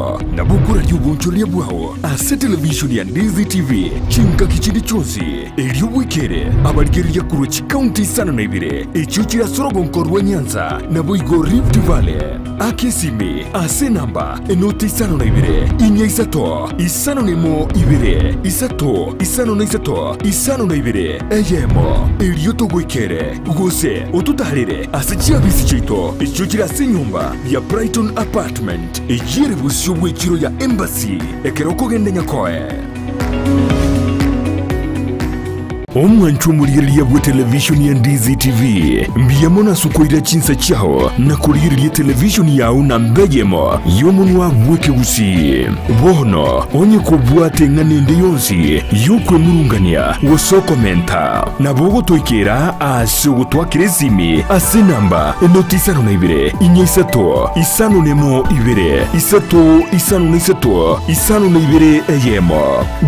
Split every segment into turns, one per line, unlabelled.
Isato na bukura ry'ubunchulia bwao ase television ya Ndizi TV chinka kichindi chonsi elio wikere abarigeri ya kurochi county sana na ibire echuchira sorogonkorwa Nyanza na boigo Rift Valley akesimi ase namba enoti sana na ibire inya Isato isano nemo ibire Isato isano na Isato isano na ibire eyemo elio togwikere gose otutarire ase chiabisi chito echuchira se nyumba ya Brighton Apartment ejire busyo wechiro ya Embassy ekeroko gende nyakoe Omwanchu muriria bwa television ya Ndizi TV mbiyamona sukoira Chinsa chao na kuriria television yao na mbegemo yomunwa mweke Gusii bono onye kubwate nganende yonsi yokwe murungania woso komenta na bogo toikera ase gutwakire zimi ase namba enotisano na ibire inya Isato isano nemo ibire Isato isano na Isato isano na ibire eyemo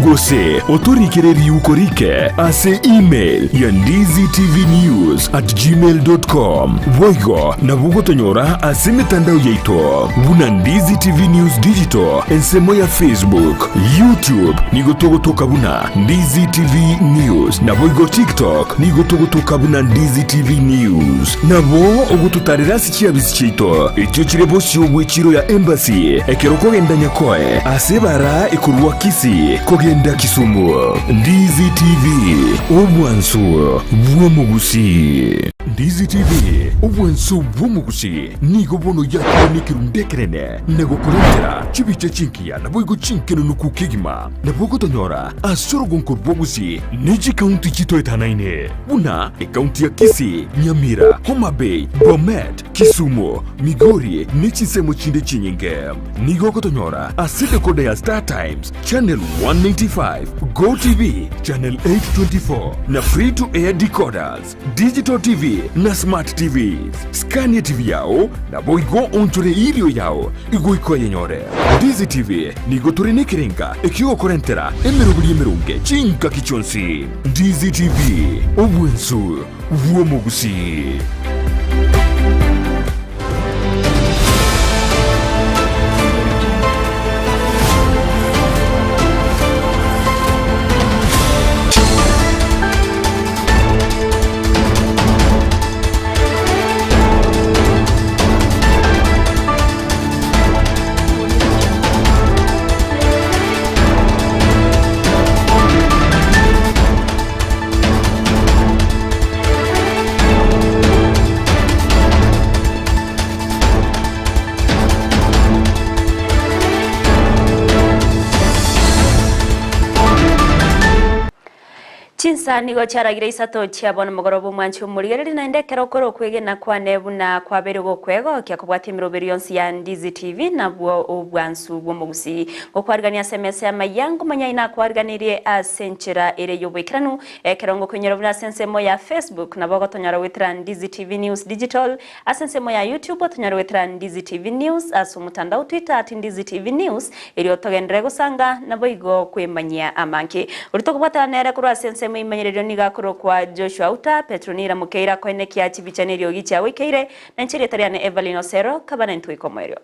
gose otorikere ukorike ase email ya ndiztvnews@gmail.com voigo na bugotonyora ase mitandao yaito buna Ndizi TV News Digital ensemo ya Facebook YouTube nigotogotoka buna Ndizi TV News na voigo TikTok nigotogotoka buna Ndizi TV News na bo ogututarira sichiabisi chito ekyo kirebo wechiro ya Embassy ekeroko genda nyakoe ase bara ekurwa Kisii kogenda Kisumu Ndizi TV Obwansu bw'omugusii Ndizi TV obwansu bw'omugusii nigo bono yakonikirundekerene negokurentera chibiche chinkia na boigo chinkeno nukukigima na bogo tonyora asorogonko bw'ogusii neji county chito etanaine buna county ya Kisii, Nyamira, Homa Bay, Bomet, Kisumu, Migori nechisemo chinde chinyinge nigo kotonyora aside kode ya Star Times Channel 195 Go TV Channel 824 na free to air decoders Digital TV na Smart TVs Scania TV yao na boigo onchore irio yao igoiko yenyore Ndizi TV nigo turenekirenga ekio korentera emerunge chinka kichonsi Ndizi TV obwensu bw'omugusii
Chinsa nigo charagira Isato chiabona mogorobo mwanchu murigereri na ndekero koro kwege na kwa nebu na kwa berugo kwego kya kubwati miroberi yonsi ya Ndizi TV na bwo obwansu bwo mugusii okwargania SMS ya mayango manyaina kwarganirie asenchera ere yobwekranu ekerongo kunyerovna sensemo ya Facebook na bogo tonyara witra Ndizi TV News Digital asensemo ya YouTube tonyara witra Ndizi TV News asumutandao Twitter @Ndizi TV News eri otogendrego sanga na boigo kwemanyia amanke urutokubata nere kuru asense imanyerero nigakoro kwa Joshua Auta Petronira Mukeira kwenekia chibichaniro gicha wikeire na nchiri tariane Everline Osero kabana ntwikomeryo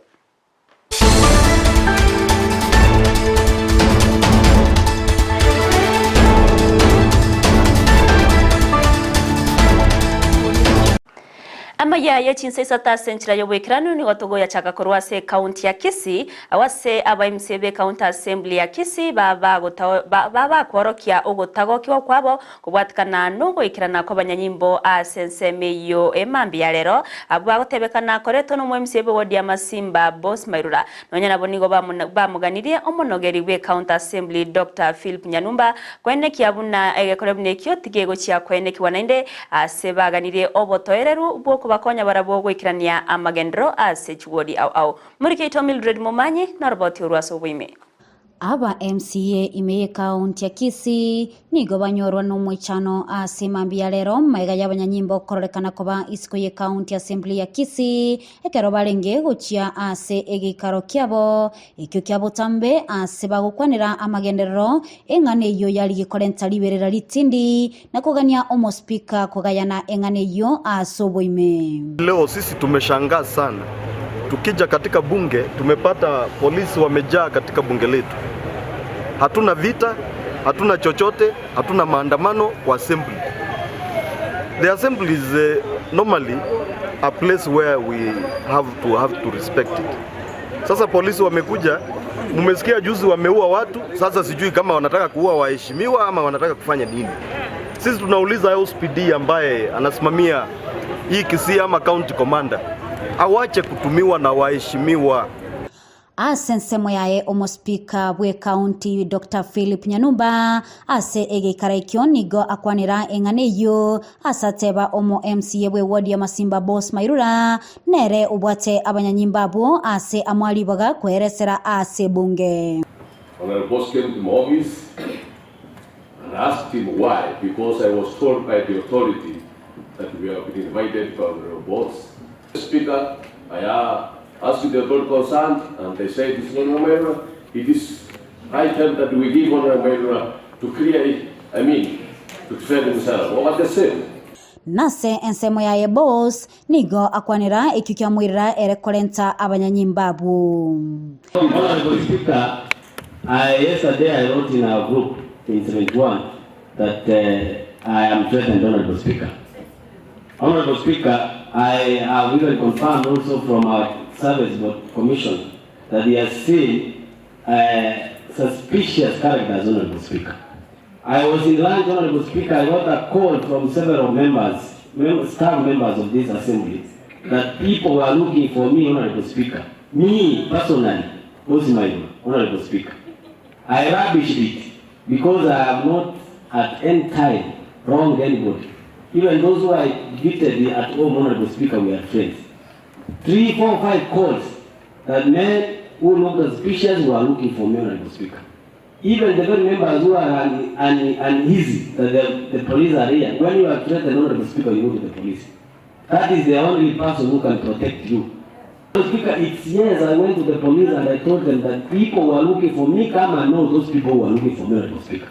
Amayia ya Chinsa Isata senchira yobwekranu ni watogo ya chaka korwase county ya Kisii awase abaimsebe county assembly ya Kisii baba kworokia ogotago kiwa kwabo kubwatikana nugo ikirana kwa banyanyimbo asenseme yo emambi ya lero abagotebekana koreto no mwemsebe wodi ya Masimba Boss Mairura nonyana bonigo bamuganirie omonogeri we county assembly Dr. Philip Nyanumba kwene kiabuna egekorebne kyo tigego chia kwene kiwanainde asebaganirie obotoereru bwo bakonya barabo gwikirania amagendro asechwodi au murikeito Mildred Momanyi na roboti urwaso wime
aba MCA imeye county ya Kisii nigo banyorwa no mwichano asimambia lero maiga y'abanyanyimbo kororekana koba isikoye county assembly ya Kisii ekero barenge guchia ase egikaro kyabo ekyo kyabo tambe ase bagukwanira amagenderero engane yo yali gikorenta liberera litindi na kugania omo speaker kugayana engane yo asoboime.
Leo sisi tumeshangaa sana tukija katika bunge tumepata polisi wamejaa katika bunge letu. Hatuna vita, hatuna chochote, hatuna maandamano kwa assembly. The assembly is normally a place where we have to respect it. Sasa polisi wamekuja, mmesikia juzi wameua watu, sasa sijui kama wanataka kuua waheshimiwa ama wanataka kufanya nini. Sisi tunauliza OSPD ambaye anasimamia hii Kisii ama county commander awache kutumiwa na waheshimiwa.
Asensemo yae omospika bwe county Dr. Philip Nyanumba ase egekara ikyo nigo akwanira enganeyo asateba omo MCA bwe ward ya Masimba Boss Mairura nere ubwate abanyanyimbabu ase amwalibaga kweresera ase bunge.
Honorable Boss came to my office and asked him why, because I was told by the authority that we have been invited by Honorable Boss. Speaker, I asked the authority concerned, and they said it's not Nyamira. It is high time that we give Honorable Nyamira to clear it, to defend himself. What they say?
Nase ensemo yae Boss nigo akwanira ikikya mwirira erekolenta abanyanyimbabu.
Honorable Speaker, yesterday I wrote in our group in 71 that I am threatened, Honorable Speaker. Honorable Speaker, I have even confirmed also from our Service Board Commission that he has seen suspicious characters, Honorable Speaker. I was in lunch, Honorable Speaker, I got a call from several staff members of this assembly that people were looking for me, Honorable Speaker. Me, personally, Honorable Speaker. I rubbished it because I have not at any time wronged anybody. Even those who I defeated at home, Honorable Speaker, we are friends. 3, 4, 5 calls that men who look suspicious were looking for me, Honorable Speaker. Even the very members who are uneasy that the police are here, when you are threatened, Honorable Speaker, you go to the police. That is the only person who can protect you. Honorable Speaker, it's years I went to the police and I told them that people were looking for me. Come and know those people were looking for me, Honorable Speaker.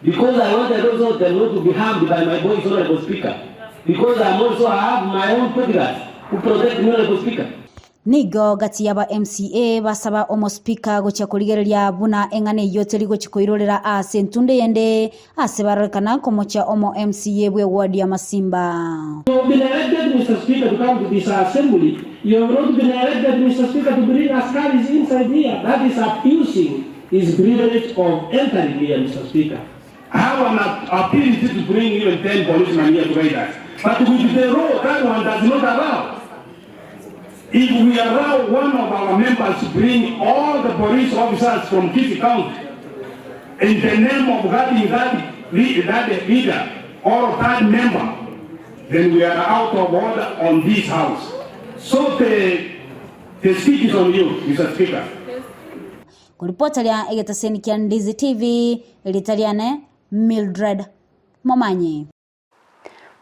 Because I wanted also them not to be harmed by my voice, Honorable Speaker. Because I have my own bodyguards who protect me, Honorable Speaker.
Nigo gati yaba MCA basaba omo speaker gocha kuligereria buna engane yote ligo chikoirorera ase ntunde yende ase barekana komocha omo MCA bwe ward ya Masimba.
You have been elected, Mr. Speaker, to come to this assembly. You have not been elected, Mr. Speaker, to bring askaris inside here. That is abusing his privilege of entering here, Mr. Speaker. I have an ability to bring even 10 policemen here to guide us. But with the law, that one does not allow. If we allow one of our members to bring all the police officers from Kisii County in the name of guarding that leader or that member, then we are out of order on this house. So the speech is on you, Mr. Speaker.
Kuripotalia egetaseni kia Ndizi TV, elitaliane Mildred Momanyi.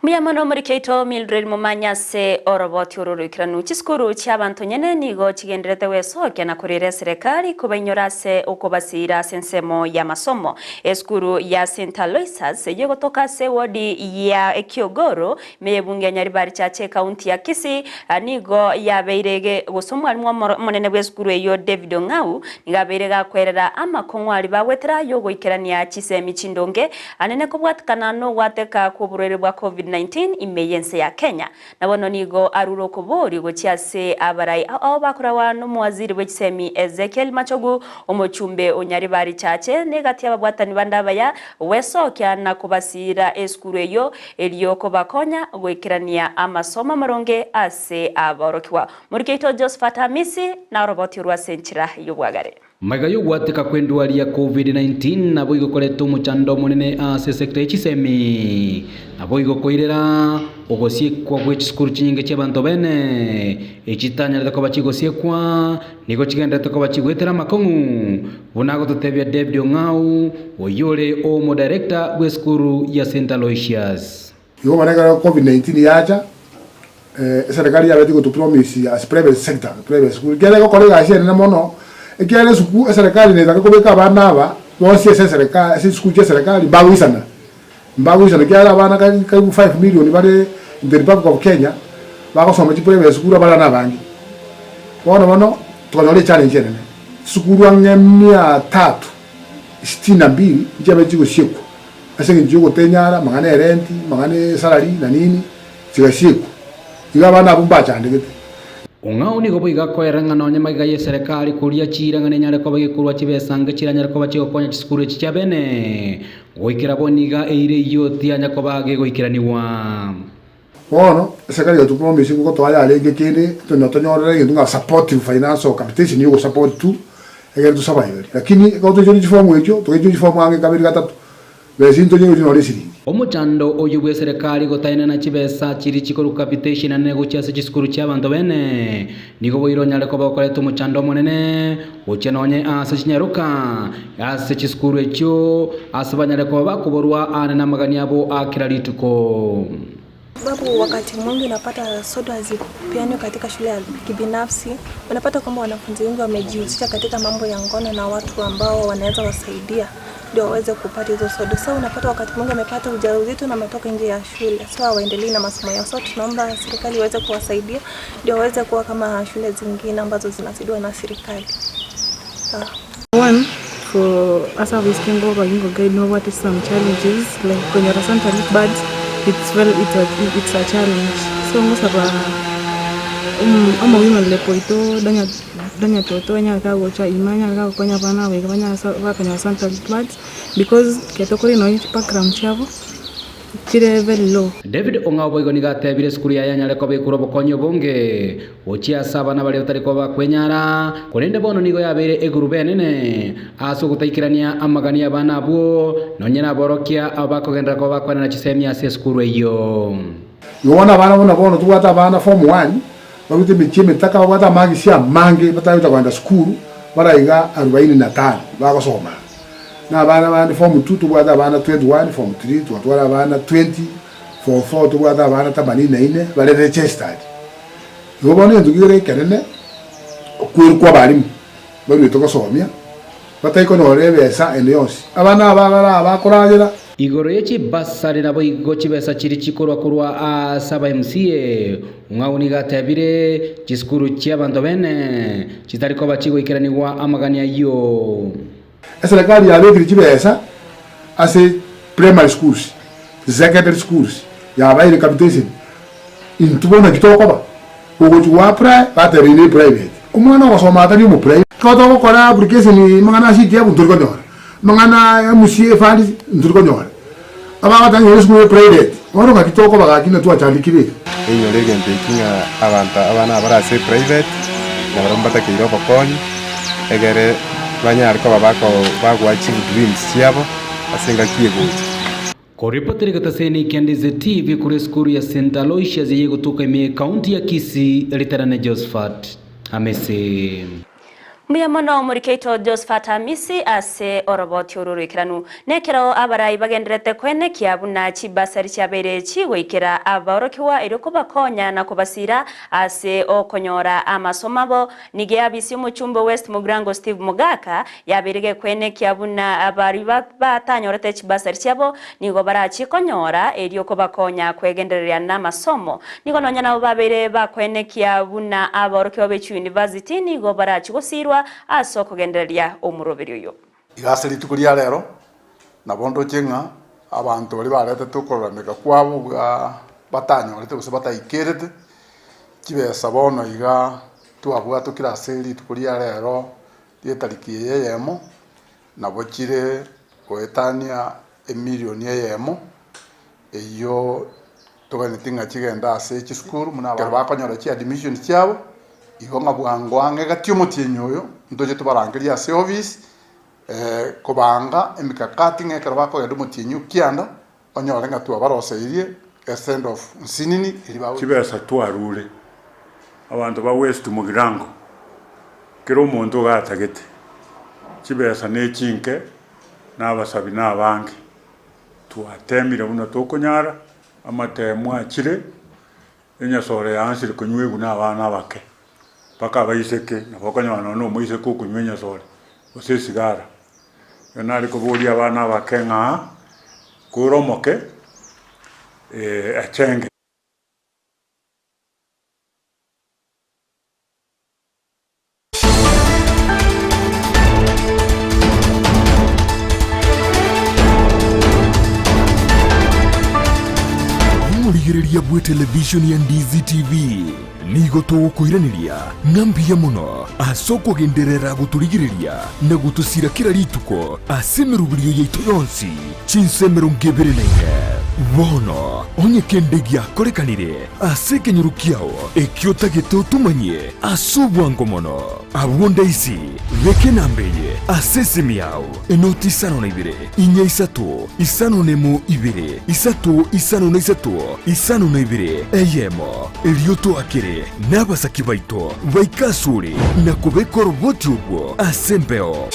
Muyamano muri keito Mildred Momanya se oroboti ururukiranu chiskuru cy'abantu nyene nigo kigenderete wesoke na kurire serikali kubenyora se ukobasira sensemo ya masomo eskuru ya St. Aloysius yego toka se wodi ya Ekiogoro meyebunge nyaribari chache county ya Kisii nigo yabeirege gusomwa monene weskuru yo David Ngau nigabeirega kwerera amakongwari bawetera yogo ikerania chise michindonge anene kubwatkana no wateka kuburere bwa COVID-19 imeyense ya Kenya na bono nigo aruro kubori gochiase abarai ao bakurawa no mwaziri w'Isemi Ezekiel Machogu omochumbe onyaribari chache negati ababwatani bandabaya wesokya na kubasira eskuru eyo eliyoko bakonya gwekirania amasoma maronge ase aborokiwa murikeito Josephat Hamisi na roboti rwa senchira yobwagare
Magayo gwateka kwendwaria COVID-19 nabo igokoretwo muchando munene ase sector y'Isemi nabo igokoirera ogosiekwa gw'ekisukuru kinyinge ky'abantu bene ekitanyarete ko bakigosiekwa nigo kigendete ko bakigwetera makong'u bunago tutebya David Ngau oyore omo director gw'esukuru ya St. Aloysius
yo manega COVID-19 yacha serikali yabeti go to promise as private sector private school gele go kolega asiene mono ekele suku serikali neza kubeka abana aba bose serikali school ya serikali bawisana kyala abana ka 5 million bale in the Republic of Kenya bakosoma chi private school abana nabangi bono tukanyore challenge nene sukuru ange 362 njabe jigushikwa ase ngijugo tenyara mangane renti mangane salary na nini sigashikwa iga bana bumba chandegete
ung'au nigo boigakoera ng'ano nyamaiga ya serikali kuria chira ng'ane nyare ko bagikurwa chibesanga chira nyare ko bachigo konya chisukuru chicha bene goikira boniga eire yoti anya ko bage goikiraniwa
bono serikali yo tupromise ko to aya lege kende to no tonyorere nginga support financial capitation yo support tu egere tu sabayori lakini ko to joni form wecho to joni form ange kabiri gatatu besinto nyo no lesiri
omuchando oyo bwe serikali gotaina na chibesa chiri chikoru capitation ane gochiase chisukuru cy'abantu bene nigo boiro nyare ko bakoreto omuchando monene ochenonye ase chinyaruka ase chisukuru echo ase banyare ko bakuborwa ane na magani abo akira lituko.
Sababu wakati mwingi unapata sodo hazipeanwi katika shule ya kibinafsi, unapata kwamba wanafunzi wengi wamejihusisha katika mambo ya ngono na watu ambao wanaweza wasaidia ndio waweze kupata hizo sodo. Sasa unapata wakati mwingi wamepata ujauzito na wametoka nje ya shule, sasa hawaendelei na masomo yao. Sasa tunaomba serikali iweze kuwasaidia ndio waweze kuwa kama shule zingine ambazo zinasaidiwa na serikali.
One, for us as Kimbo, we can guide know what is some challenges like when you're a Santa bird. It's a challenge. So most of ama women lepoito danya toto nya ka gocha imanya ka konya bana we banya bakanya Santa Claus because ketokori no background chavo chire very low.
David Ongao boigo niga tebire skuru ya nyale ko be kurobo konyo bonge ochia saba na bale utari ko bakwenyara konende bono nigo yabere egurube nene aso gutaikirania amagania bana buo nonyena borokia abakogendra ko bakwana na chisemi ase skuru eyo
yona bana bono tuwata bana form 1 bagute michime taka wata magi sia mange batayuta kwenda skuru baraiga 45 bakosoma na bana form 2 tuwata bana 21 form 3 tuwata bana 20 form 4 tuwata bana 84 bale registered yobone ndugire kenene kwa balimu bali tokosomia batayiko norebesa enyosi abana bakoragera
igoro yechi basari nabo igochi besa chiri chikorwa kurwa asaba MCA ung'auni gatebire chiskuru cy'abantu bene chitariko bachigo ikiraniwa amagania yo
serikali yabekire chibesa ase primary schools secondary schools yabaire capitation intubona kitoko ba ugochwa baterine private umwana wasoma atari mu private koto gukora application mangana shiti ya buturiko nyora mangana MCA fund nturiko nyora abagatanga school private waro gakitoko bagakina tu achandikire
enyo lege mpekinga abana barase private na barombata kiro bakonyi egere banyari ko babako bagwachi dreams yabo asenga kiyeguti
koripoteri gataseni Ndizi TV kure skuru ya St. Aloysius yego toka ime county ya Kisii litarane Josephat Amese
Muya mono murikeito Josephat Amisi ase oroboti ururikiranu nekero abarai bagenderete kwene kiabuna chibasari chabere chigoikira aborokiwa iriko bakonya na kubasira ase okonyora amasomabo nige abisi muchumbo West Mugrango Steve Mugaka yabirige kwene kiabuna abari batanyorete chibasari chabo nigo barachikonyora erioko bakonya kwegenderera na masomo nigo nonya nabo babere bakwene kiabuna aborokiwa bechu university nigo barachigusirwa aso kugendereria omurobiri uyo
igasiri tukuria rero na bondo chenga abantu bali barete tukorameka kwabo batanyorete guse bataikirete kibesa bono iga twabwa tukira seri tukuria rero yetariki yeyemo nabo kire goetania emilioni yeyemo eyo toganetinga kigenda ase chiskuru muna bakonyora chi admission cyabo igonga bwangwange gatyo mutinyoyo ndoje tubarangiria ase office kubanga emikakati ngekera bakoyenda mutinyu kianda onyorenga tu abaroseirie send of nsinini ilibawo
kibesa twarure abantu ba West Mugirango kero umuntu gatagete kibesa nechinke nabasabi nabange tuatemire buno tokonyara amatemu akire enyasore yansire kunywegu n'abana bake paka bayiseke nabokonywana no moise kukunywenya sore osesigara yonari kubuli abana bakenga kuromoke achenge
buria bwe television ya Ndizi TV nigo tugukwiraniria ng'ambia muno asoko genderera guturigiriria na gutusira kira rituko asemerubirio yaitu yonsi Chinsa bono onye kendegia korekanire aseke nyurukiao ekiota geto tumanye asubwango mono abonda isi veke nambeye asese miao enoti isano na ibere inya isato isano nemo ibere isato isano na isato isano na ibere eyemo elioto akere nabasaki baito baikasure na kubeko roboti ubwo asembeo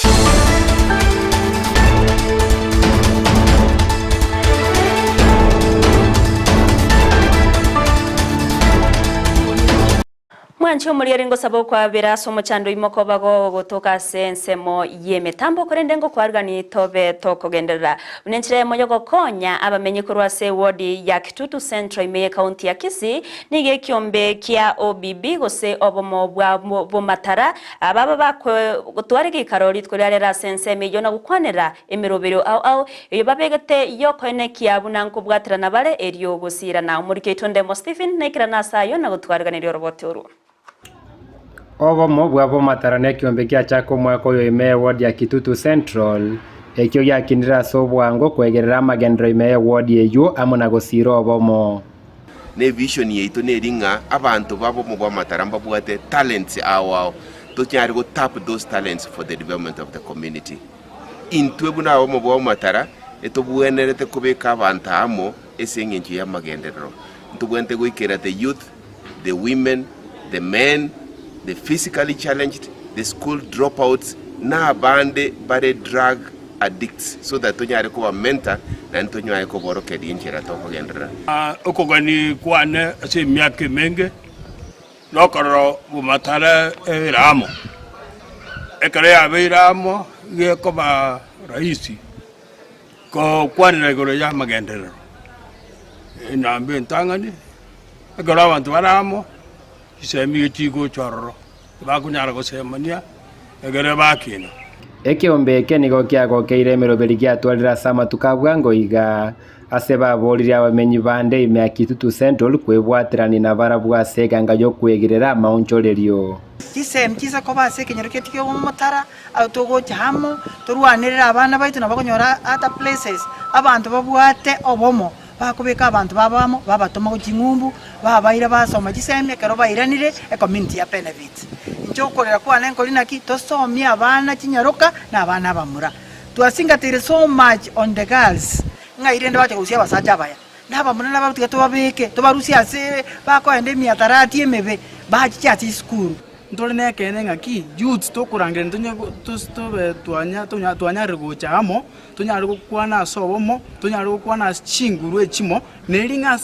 Mwancho muliarengo sabo kwa biraso muchando imoko bago gotoka sensemo yemetambo korendengo kwargani tobe toko gendera unenchire moyogo konya abamenye kurwase wodi ya Kitutu Central Amayia County ya Kisii nige kiombe kia OBB gose obomo bwa bomatara ababa bakwe gotwarege karori tkorera senseme yona gukwanera emirobero au iyo babegete yokoene kia bunanko bwatira nabare eriyo gusira na umurike itonde Stephen nekira nasayo na gutwarganira robotoro
Obomo bwa bomatara kiombe kia chako mwako yo Amayia ward ya Kitutu Central ekyo yakinira sobwango kwegerera magendero Amayia ward yeyo amuna gosiro obomo
ne vision yeito ne ringa abantu babo mu bomatara mbabwate talents awo tukyari go tap those talents for the development of the community intwebuna abo mu bomatara etobuenerete kubeka abantu amo esengenje ya magendero ntubwente go ikera the youth, the women, the men, the physically challenged, the school dropouts, na bande bare drug addicts, so that tunyari ko mentor na tunyari ko boro kedi injira to ko gendra
okogani kwane ase miake menge lokoro bumatara ramo ekare abiramo ye ko ba raisi ko kwane na goro ya magendera ina mbentangani ekara abantu baramo isemi chigo chorro bakunyara go semania egere bakina
ekiombe kenigo kiago keire meroberi gyatwarira sama tukabwango iga ase baborire abamenyi bande Amayia Kitutu Central kwebwatirani na barabwa seganga yo kwegerera maunchorerio
Chinsa ko base kenyeroketi kyo mutara autogo chamo turwanirira abana baitu nabakonyora other places abantu babwate obomo bakubeka abantu babamo babatoma ku kingumbu babaira basoma giseme kero bairanire e community ya benefit nchokorera kwa nenko linaki tosomya abana kinyaroka na abana bamura twasingatire so much on the girls ngairende bache kusia basaja baya nabamuna nabatuka tobabeke tobarusia ase bakoende 130 emebe bachi chati school
ntole ne kene ngaki youth to kurangire ntunya tobe twanya regocha amo tunya rugukwana sobomo tunya rugukwana chinguru echimo nelinga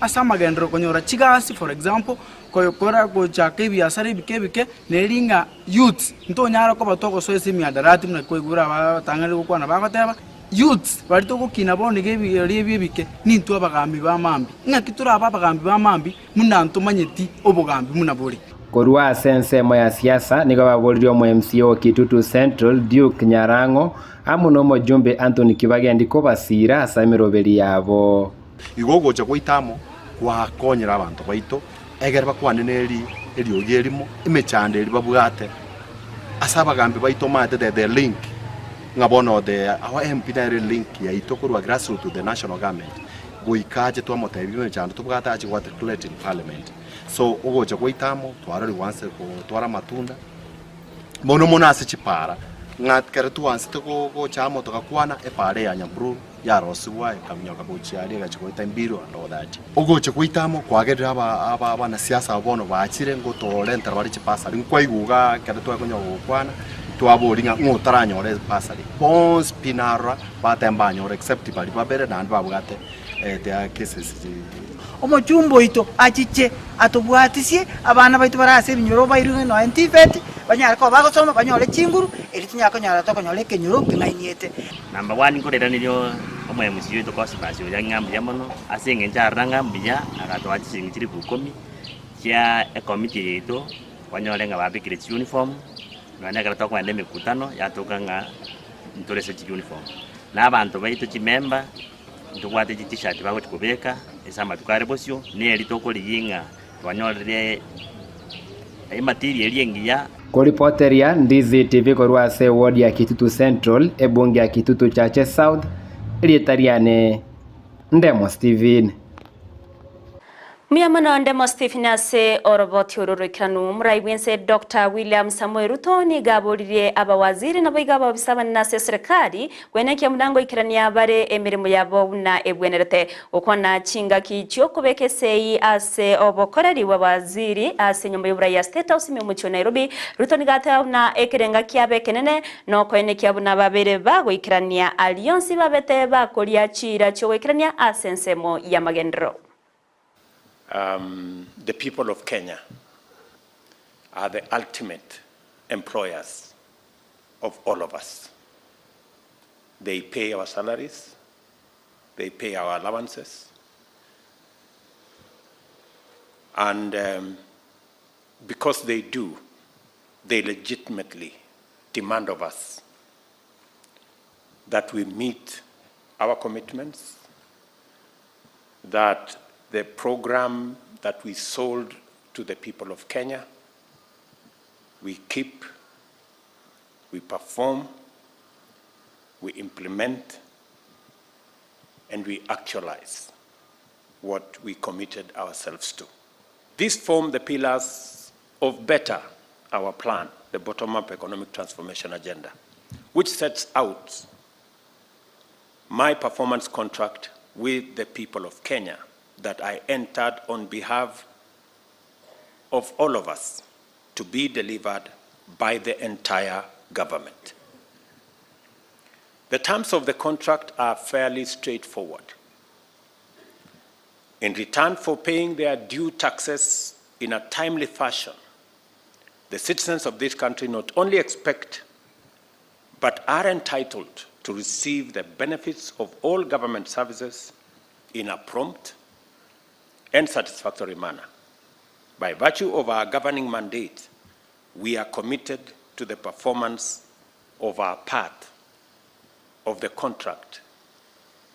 asamagendero konyora chigasi for example koyokora gocha biasara bike nelinga youth ntonyara ko batoko so ese miadarati mna koigura batangare gukwana bagateba youth bari to gukina bone gebiri bike nintu abagambi bamambi ngakitura abagambi bamambi munantumanyeti obugambi munaburi
korwa sensemo ya siasa nigo baboririo mu MCO Kitutu Central Duke Nyarango amuno mo jumbe Anthony Kibagendi ko basira asamiroberi yabo
igogo cha kwitamo kwa konyera abantu baito egere bakwaneneri eriogerimo imechande eri babwate asaba gambe baito mate the link ngabono our MP direct link ya itokorwa grassroots to the national government goikaje to motabiro chando tubwata achi what declared in parliament so ogo cha kwitamo twarari wanse ko twara matunda mono monase chipara ngat kare tuanse to go chamo to kakwana e pare ya nyambru ya roswa kamnyoka bochiali ga chikoita mbiro and all that ogo cha kwitamo kwagere aba na siasa abono baachire ngo tole ntarabari chipasa nkwa iguga kare to akonyo kwana twaboringa ngotaranyore pasali pons pinara batembanyore except bali babere na ndababwate there cases
omochumbo ito achiche atobwatisie abana baitu barase binyoro bairunge no antifet banyara ko bagosoma banyore chinguru eritinya konyara to konyore kenyoro kinainiete
number 1 koreraniryo omo MCU ito kosipasyo yangambi yamono asenge njaranga mbiya akato achingi 10 kya a committee ito banyore nga babikire uniform nanya karato kwa ndeme kutano yatokanga ntore se uniform na abantu baitu chimemba ntugwate t-shirt bago tukubeka esama tukare bosyo neri tokoliyinga twanyorere material yengiya.
Kuripoteria Ndizi TV korwase ward ya Kitutu Central ebunge ya Kitutu Chache South rietariane Ndemo Steven.
Muyamano Ndemo Steven ase oroboti ururikanu muraiwense Dr. William Samuel Ruto ni gaburire abawaziri nabo igaba bisaba na serikali kweneke mudango ikirania bare emirimo yabo na ebwenerete ukona chinga kicho kubekesei ase obokoreri wabaziri ase nyumba y'uburaya State House mu mucho Nairobi. Ruto ni gata na ekirenga kiabe kenene no kweneke abuna babere bago ikirania alliance babete bakoria chira cyo ikirania ase nsemo ya magendro.
The people of Kenya are the ultimate employers of all of us. They pay our salaries, they pay our allowances, and because they do, they legitimately demand of us that we meet our commitments, that the program that we sold to the people of Kenya, we keep, we perform, we implement, and we actualize what we committed ourselves to. These form the pillars of Better, our plan, the bottom-up economic transformation agenda, which sets out my performance contract with the people of Kenya that I entered on behalf of all of us to be delivered by the entire government. The terms of the contract are fairly straightforward. In return for paying their due taxes in a timely fashion, the citizens of this country not only expect but are entitled to receive the benefits of all government services in a prompt and satisfactory manner. By virtue of our governing mandate, we are committed to the performance of our part of the contract,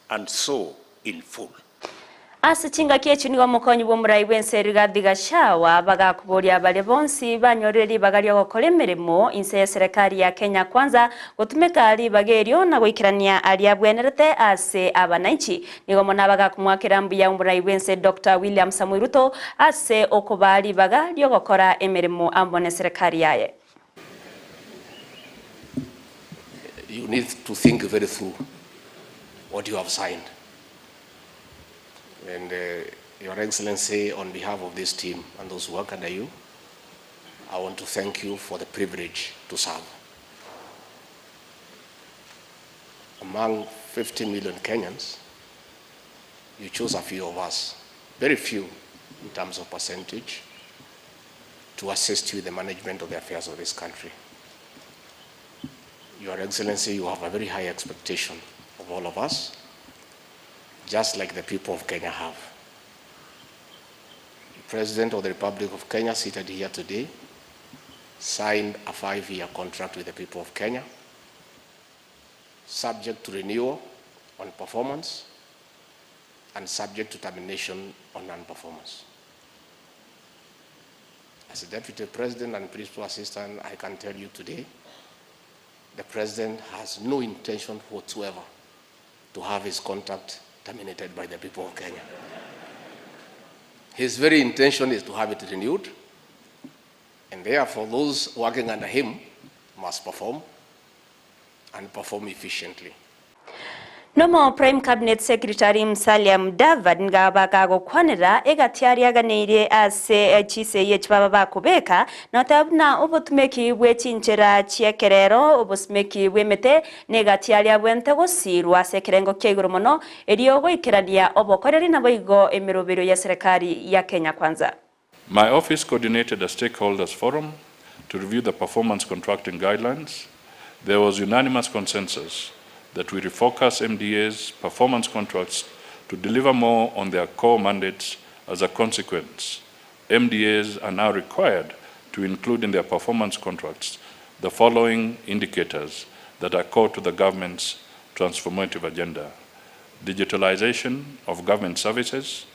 and so in full.
Asichinga kechi nigo mukonyi bw'omurai wense Rigathi Gachagua bagakuburia bale bonsi banyoreri bagaria gukora emirimo inse ya serikali ya Kenya Kwanza gutumika ali bagerio na gwikirania ali abwenerete ase abananchi nigo mona bagakumwakira mbuya omurai wense Dr. William Samuel Ruto ase okubali bagario gukora emirimo ambone serikali yaye.
You need to think very through what you have signed. And Your Excellency, on behalf of this team and those who work under you, I want to thank you for the privilege to serve. Among 50 million Kenyans, you chose a few of us, very few in terms of percentage, to assist you in the management of the affairs of this country. Your Excellency, you have a very high expectation of all of us, just like the people of Kenya have. The President of the Republic of Kenya, seated here today, signed a 5-year contract with the people of Kenya, subject to renewal on performance and subject to termination on non-performance. As a Deputy President and Principal Assistant, I can tell you today, the President has no intention whatsoever to have his contract terminated by the people of Kenya. His very intention is to have it renewed, and therefore those working under him must perform and perform efficiently.
Nomo Prime Cabinet Secretary Musalia Mudavadi nga bakagokwanira egatiari aganire ase chise yechbaba bakubeka notabna obotumeki bwechinchera chiekerero obosmeki bwemete negatiari abwente gosirwa sekerengo kyeguru mono eriogo ikirania obokoreri naboigo emirobero ya serikali ya Kenya Kwanza.
My office coordinated a stakeholders forum to review the performance contracting guidelines. There was unanimous consensus that we refocus MDA's performance contracts to deliver more on their core mandates. As a consequence, MDAs are now required to include in their performance contracts the following indicators that are core to the government's transformative agenda: digitalization of government services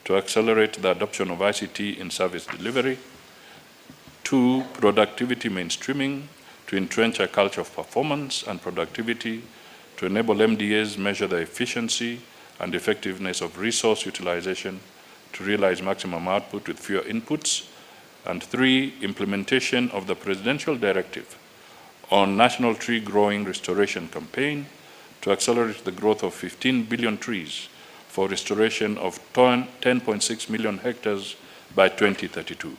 to accelerate the adoption of ICT in service delivery. 2, productivity mainstreaming to entrench a culture of performance and productivity to enable MDAs measure the efficiency and effectiveness of resource utilization to realize maximum output with fewer inputs. And 3, implementation of the presidential directive on National Tree Growing Restoration Campaign to accelerate the growth of 15 billion trees for restoration of 10.6 million hectares by 2032.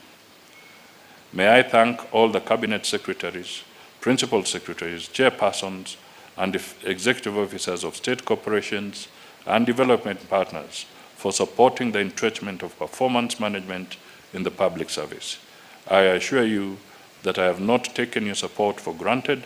May I thank all the cabinet secretaries, principal secretaries, chairpersons, and executive officers of state corporations and development partners for supporting the entrenchment of performance management in the public service. I assure you that I have not taken your support for granted.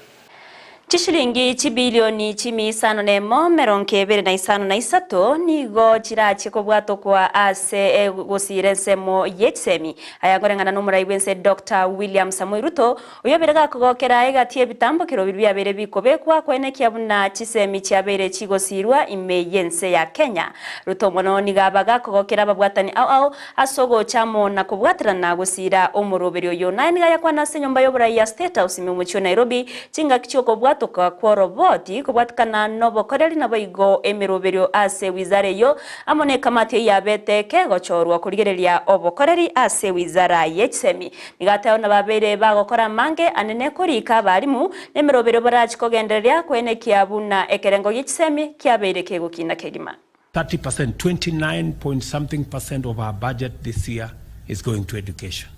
Chishilingi chibilioni chimi isano nemo meronke ebere na isano na isato nigo chirachi kobwato kwa ase Gusii nsemo yetsemi ayagorengana n'umurai wense Dr. William Samoei Ruto uyoberega kugokera egatie bitambo kiro biru yabere bikobekwa kwene kyabuna chisemi cyabere chigosirwa imeyense ya Kenya. Ruto mono nigabaga kugokera babwatani au asogo chamo na kubwatirana gusira omurobero yo naniga yakwana se nyumba yobura ya State House mu Nairobi chinga kichoko toka kwa roboti kubwatikana nobo koreli nabo igo emiroberio ase wizara yo amone kamati ya beteke gochorwa kurigereria obokoreri ase wizara yetsemi nigateo na babere bagokora mange anene kurika barimu nemiroberio barachi kogendereria kwene kiabuna ekerengo yetsemi kiabere kegukina kegima
30%, 29% of our budget this year is going to education.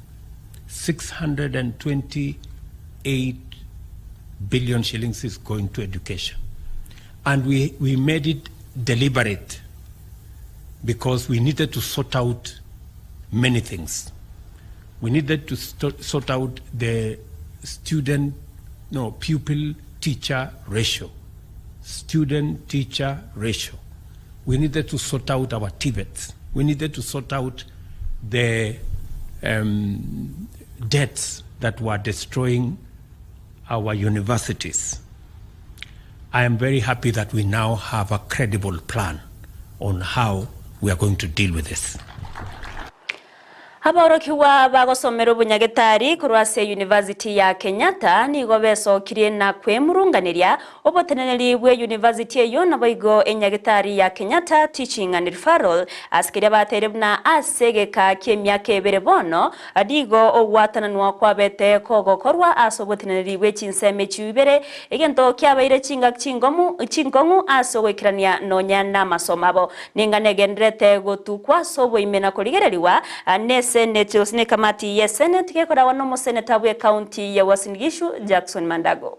628 billion shillings is going to education. And we made it deliberate because we needed to sort out many things. We needed to sort out the pupil-teacher ratio. Student-teacher ratio. We needed to sort out our TVETs. We needed to sort out the debts that were destroying our universities. I am very happy that we now have a credible plan on how we are going to deal with this.
Haborokiwa bagosomero bunyagetari kurwase University ya Kenyatta nigo besokiriye na kwemurunganiria oboteneneri bwe university yo naboigo enyagetari ya Kenyatta Teaching and Referral askire baterebna asegeka kemyaka ebere bono adigo ogwatananwa kwa bete kogokorwa asoboteneneri bwe chinseme chibere egento kyabaire chinga chingongu asogwekirania nonya na masomabo ninganegendrete gotukwa sobo imena kurigereriwa anese Senate osine kamati ya Senate kekora wanomo Senator bwe county ya Uasin Gishu Jackson Mandago.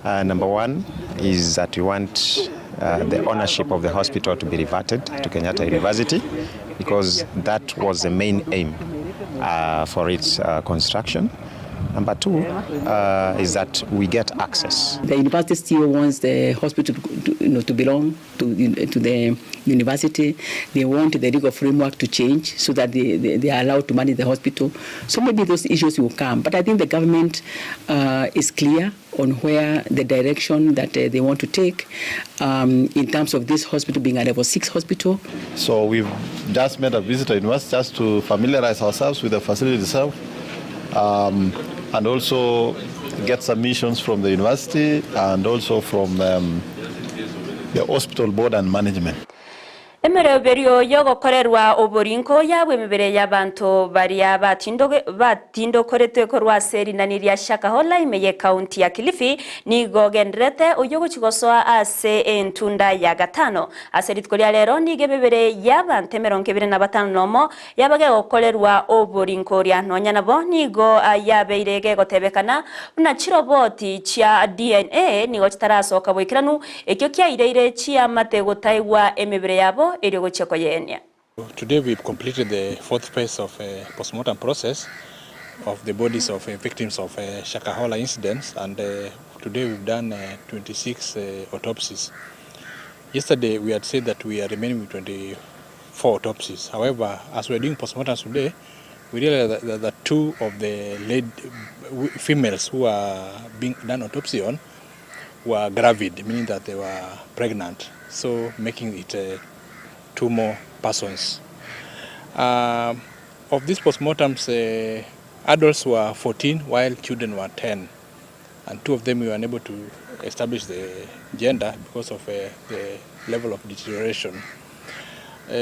Number one is that we want the ownership of the hospital to be reverted to Kenyatta University because that was the main aim for its construction. Number two is that we get access.
The university still wants the hospital to belong to the university. They want the legal framework to change so that they are allowed to manage the hospital. So maybe those issues will come. But I think the government is clear on where the direction that they want to take in terms of this hospital being a level 6 hospital.
So we've just made a visit to university just to familiarize ourselves with the facility itself. And also get submissions from the university and also from the hospital board and management.
Emereberio yogo korerwa oborinko yawe mibere y'abantu baria batindo korete korwa seri naniria shaka hola imeye county ya Kilifi nigo gendrete uyogo chigosoa ase entunda ya gatano aseri tkolia lero nige mibere y'abantu meronke bire na batano nomo yabage okorerwa oborinko ria nonya nabo nigo yabeirege gotebekana una chiroboti chia DNA nigo chitaraso kabwikiranu ekyo kya ireire chia mate gotaiwa emibere yabo.
Today we've completed the fourth phase of a postmortem process of the bodies of victims of Shakahola incidents, and today we've done 26 autopsies. Yesterday we had said that we are remaining with 24 autopsies. However, as we're doing postmortems today, we realized that two of the females who are being done autopsy on were gravid, meaning that they were pregnant. so making it 2 more persons. Of these postmortems, adults were 14 while children were 10, and 2 of them we were unable to establish the gender because of the level of deterioration.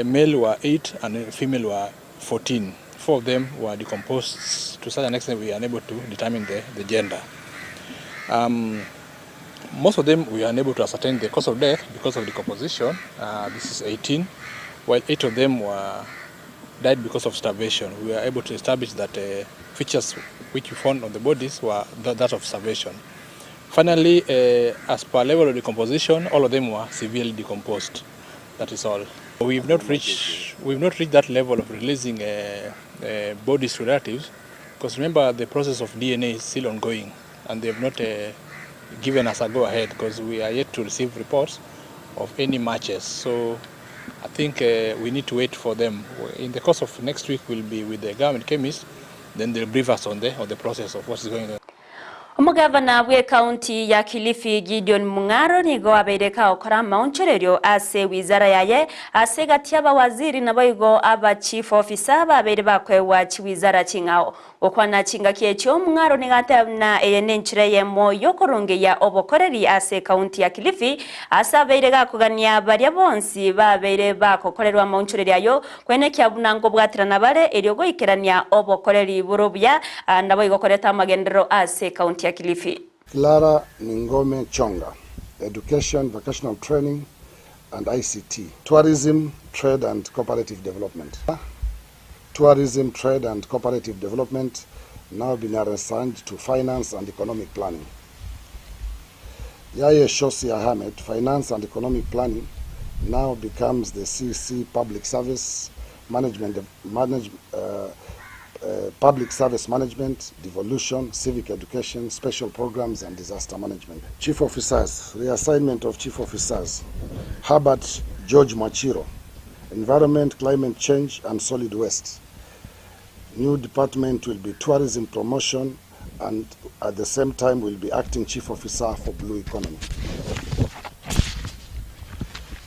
Male were 8 and female were 14. 4 of them were decomposed to such an extent we are unable to determine the gender. Most of them we are unable to ascertain the cause of death because of decomposition. This is 18, while 8 of them died because of starvation. We are able to establish that features which we found on the bodies were that of starvation. Finally, as per level of decomposition, all of them were severely decomposed. That is all. We've not reached that level of releasing bodies to relatives, because remember the process of DNA is still ongoing, and they have not given us a go-ahead because we are yet to receive reports of any matches. So I think we need to wait for them. In the course of next week, we'll be with the government chemist. Then they'll brief us on the process of what's going on.
Omugavana bwe county ya Kilifi Gideon Mung'aro nigo abeireka okora maunchererio ase wizara yaye ase gatiaba waziri naboigo aba chief officer babeire bakwewa chiwizara chingao okwana chinga kiechyo Mung'aro nigatana eyenenchire yemo yokoronge ya obokoreri ase county ya Kilifi asa abeirega kugania baria bonsi babeire bakokorerwa maunchererio ayo kwene kyabunango bwatirana bare eriogo ikerania obokoreri burobya naboigo koreta magendero ase county ya Kilifi.
Clara Ningome Chonga, Education, Vocational Training and ICT. Tourism, Trade and Cooperative Development. Tourism, Trade and Cooperative Development now been assigned to Finance and Economic Planning. Yaya Shosi Ahmed, Finance and Economic Planning, now becomes the CC Public Service Public Service Management, Devolution, Civic Education, Special Programs and Disaster Management. Chief Officers, reassignment of Chief Officers. Herbert George Machiro, Environment, Climate Change and Solid Waste. New department will be Tourism Promotion and at the same time will be Acting Chief Officer for Blue Economy.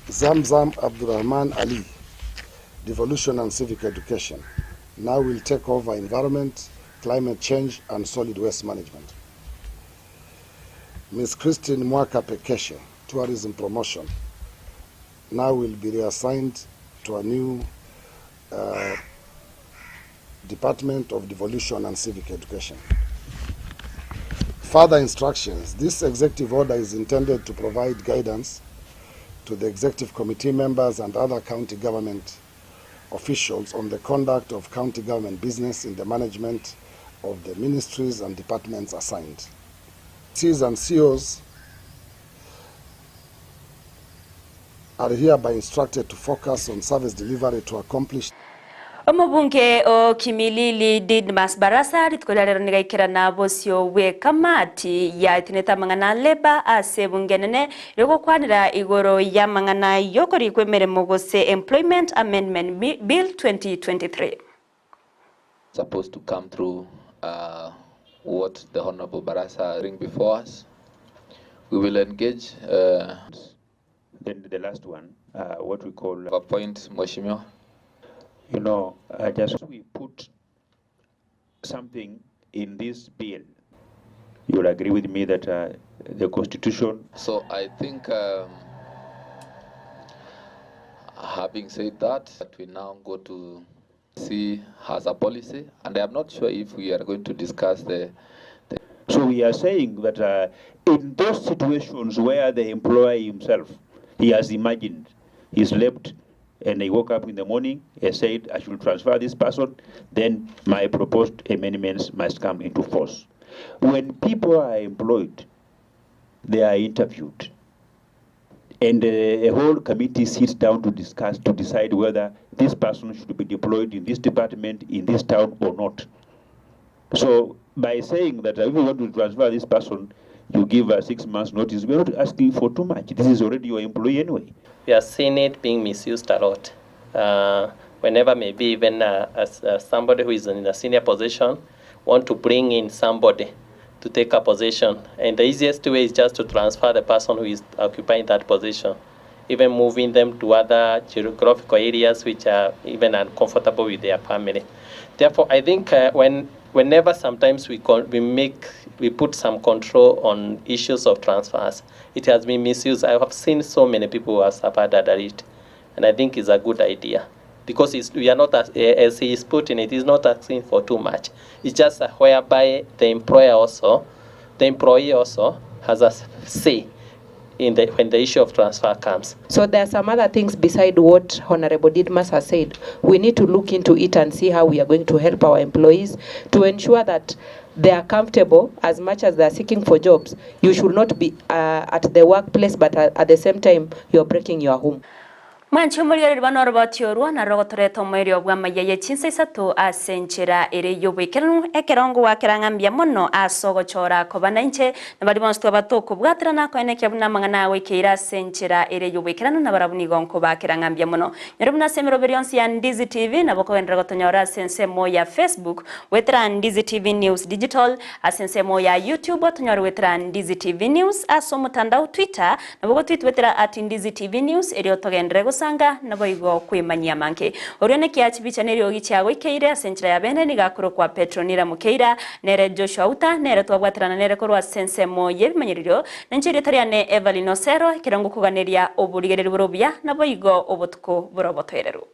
Zamzam Abdurrahman Ali, Devolution and Civic Education. Now will take over Environment, Climate Change and Solid Waste Management. Ms. Christine Mwaka Pekeshe, Tourism Promotion, now will be reassigned to a new Department of Devolution and Civic Education. Further instructions. This executive order is intended to provide guidance to the executive committee members and other county government officials on the conduct of county government business in the management of the ministries and departments assigned. Cs and COs are hereby instructed to focus on service delivery to accomplish.
Omubunge o Kimilili Didmas Barasa ritukolera nigaikira na bosio we kamati ya itineta mangana leba ase bungenene rego kwanira igoro ya mangana yokori kwemere mogose Employment Amendment Bill 2023
supposed to come through what the Honorable Barasa bring before us. We will engage
then the last one what we call
appoint Mheshimiwa.
You know, just we put something in this bill, you'll agree with me that the Constitution...
So I think, having said that, we now go to see has a policy, and I'm not sure if we are going to discuss the...
So we are saying that in those situations where the employer himself, he has imagined, he slept, and I woke up in the morning and said I should transfer this person, then my proposed amendments must come into force. When people are employed, they are interviewed. And a whole committee sits down to discuss, to decide whether this person should be deployed in this department, in this town or not. So by saying that if you want to transfer this person, you give a 6 months notice, we're not asking for too much. This is already your employee anyway.
We have seen it being misused a lot. Whenever maybe even somebody who is in a senior position want to bring in somebody to take a position, and the easiest way is just to transfer the person who is occupying that position. even moving them to other geographical areas which are even uncomfortable with their family. Therefore, I think whenever sometimes we put some control on issues of transfers, it has been misused. I have seen so many people who have suffered under it, and I think it's a good idea because we are not, as he is putting it, is not asking for too much. It's just whereby the employee also has a say in when the issue of transfer comes.
So there are some other things beside what Honorable Didmas has said. We need to look into it and see how we are going to help our employees to ensure that they are comfortable as much as they are seeking for jobs. You should not be at the workplace, but at the same time, you're breaking your home.
Manchi muri bano robotiorwa na rogotoreto mwiri obwa Amayia Chinsa Isato asenchera ere yobwekerano ekerongo wakirangambia muno asogochora kobana inche na bari bonsto batoko bwatrana ko ene kyabuna mangana wekeira senchera ere yobwekerano na barabuni gonko bakirangambia muno nyarubuna semero berionsi ya Ndizi TV na boko endra gotonyora sensemo ya Facebook wetra Ndizi TV News Digital asensemo ya YouTube otonyora wetra Ndizi TV News asomutandao Twitter na boko tweet wetra @Ndizi TV News ere otogendrego sanga nabo igo kwimanyia manke orione kiachi bicha neri ogi chago ikeire asenchira ya bene ni gakuro kwa Petronira Mukeira nere Joshua Auta nere twagwatirana nere korwa sensemo yebimanyiriro nenchiri tariane Everline Osero kirango kuganeria oburigerero burobia nabo igo obutuko buroboterero.